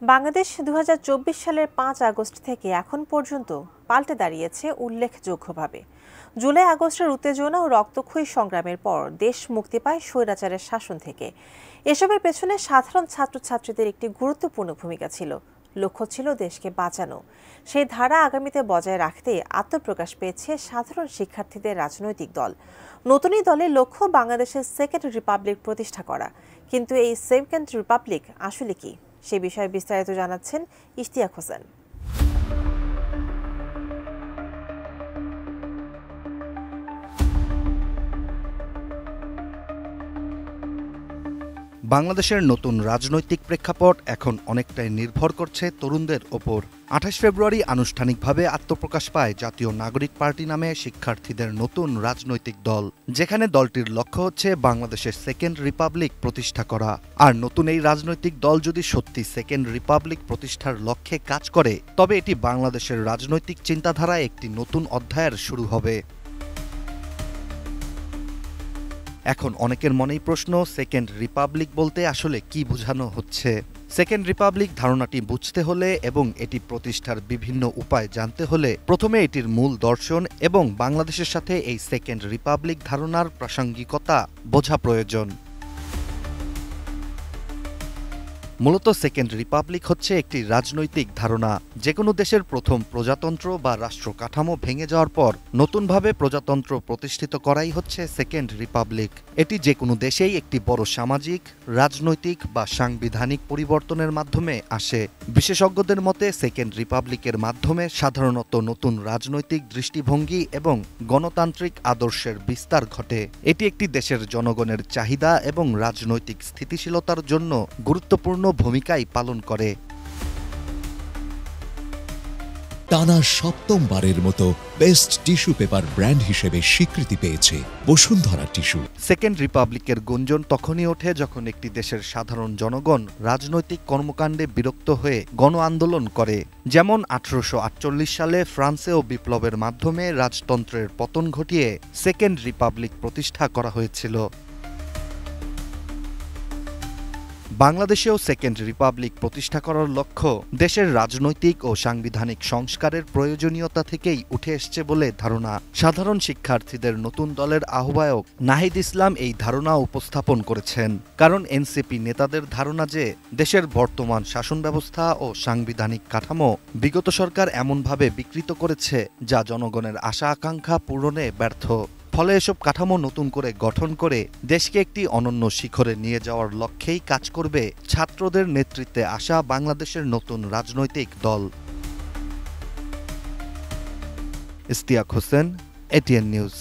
বাংলাদেশ ২০২৪ সালের ৫ আগস্ট থেকে এখন পর্যন্ত পাল্টে দাঁড়িয়েছে উল্লেখযোগ্যভাবে। জুলাই আগস্টের উত্তেজনা ও রক্তক্ষয়ী সংগ্রামের পর দেশ মুক্তি পায় স্বৈরাচারের শাসন থেকে। এসবের পেছনে সাধারণ ছাত্রছাত্রীদের একটি গুরুত্বপূর্ণ ভূমিকা ছিল। লক্ষ্য ছিল দেশকে বাঁচানো। সেই ধারা আগামীতে বজায় রাখতে আত্মপ্রকাশ পেয়েছে সাধারণ শিক্ষার্থীদের রাজনৈতিক দল। নতুন এই দলের লক্ষ্য বাংলাদেশের সেকেন্ড রিপাবলিক প্রতিষ্ঠা করা। কিন্তু এই সেকেন্ড রিপাবলিক আসলে কি, সে বিষয়ে বিস্তারিত জানাচ্ছেন ইশতিয়াক হোসেন। বাংলাদেশের নতুন রাজনৈতিক প্রেক্ষাপট এখন অনেকটাই নির্ভর করছে তরুণদের ওপর। ২৮ ফেব্রুয়ারি আনুষ্ঠানিকভাবে আত্মপ্রকাশ পায় জাতীয় নাগরিক পার্টি নামে শিক্ষার্থীদের নতুন রাজনৈতিক দল, যেখানে দলটির লক্ষ্য হচ্ছে বাংলাদেশের সেকেন্ড রিপাবলিক প্রতিষ্ঠা করা। আর নতুন এই রাজনৈতিক দল যদি সত্যি সেকেন্ড রিপাবলিক প্রতিষ্ঠার লক্ষ্যে কাজ করে, তবে এটি বাংলাদেশের রাজনৈতিক চিন্তাধারায় একটি নতুন অধ্যায়ের শুরু হবে। এখন অনেকের মনেই প্রশ্ন, সেকেন্ড রিপাবলিক বলতে আসলে কি বোঝানো হচ্ছে। সেকেন্ড রিপাবলিক ধারণাটি বুঝতে হলে এবং এটি প্রতিষ্ঠার বিভিন্ন উপায় জানতে হলে প্রথমে এটির মূল দর্শন এবং বাংলাদেশের সাথে এই সেকেন্ড রিপাবলিক ধারণার প্রাসঙ্গিকতা বোঝা প্রয়োজন। মূলত সেকেন্ড রিপাবলিক হচ্ছে একটি রাজনৈতিক ধারণা। যে কোনো দেশের প্রথম প্রজাতন্ত্র বা রাষ্ট্র কাঠামো ভেঙে যাওয়ার পর নতুনভাবে প্রজাতন্ত্র প্রতিষ্ঠিত করাই হচ্ছে সেকেন্ড রিপাবলিক। এটি যে কোনো দেশেই একটি বড় সামাজিক, রাজনৈতিক বা সাংবিধানিক পরিবর্তনের মাধ্যমে আসে। বিশেষজ্ঞদের মতে সেকেন্ড রিপাবলিকের মাধ্যমে সাধারণত নতুন রাজনৈতিক দৃষ্টিভঙ্গি এবং গণতান্ত্রিক আদর্শের বিস্তার ঘটে। এটি একটি দেশের জনগণের চাহিদা এবং রাজনৈতিক স্থিতিশীলতার জন্য গুরুত্বপূর্ণ ভূমিকাই পালন করে। টানা সপ্তমবারের মতো বেস্ট টিস্যু পেপার ব্র্যান্ড হিসেবে স্বীকৃতি পেয়েছে বসুন্ধরা টিস্যু। সেকেন্ড রিপাবলিকের গুঞ্জন তখনই ওঠে যখন একটি দেশের সাধারণ জনগণ রাজনৈতিক কর্মকাণ্ডে বিরক্ত হয়ে গণ আন্দোলন করে। যেমন ১৮৪৮ সালে ফ্রান্সেও বিপ্লবের মাধ্যমে রাজতন্ত্রের পতন ঘটিয়ে সেকেন্ড রিপাবলিক প্রতিষ্ঠা করা হয়েছিল। বাংলাদেশেও সেকেন্ড রিপাবলিক প্রতিষ্ঠা করার লক্ষ্য দেশের রাজনৈতিক ও সাংবিধানিক সংস্কারের প্রয়োজনীয়তা থেকেই উঠে এসছে বলে ধারণা। সাধারণ শিক্ষার্থীদের নতুন দলের আহ্বায়ক নাহিদ ইসলাম এই ধারণা উপস্থাপন করেছেন। কারণ এনসিপি নেতাদের ধারণা যে দেশের বর্তমান শাসন ব্যবস্থা ও সাংবিধানিক কাঠামো বিগত সরকার এমনভাবে বিকৃত করেছে যা জনগণের আশা আকাঙ্ক্ষা পূরণে ব্যর্থ। ফলে এসব কাঠামো নতুন করে গঠন করে দেশকে একটি অনন্য শিখরে নিয়ে যাওয়ার লক্ষ্যেই কাজ করবে ছাত্রদের নেতৃত্বে আসা বাংলাদেশের নতুন রাজনৈতিক দল। Ishtiaq Hossain, ATN news.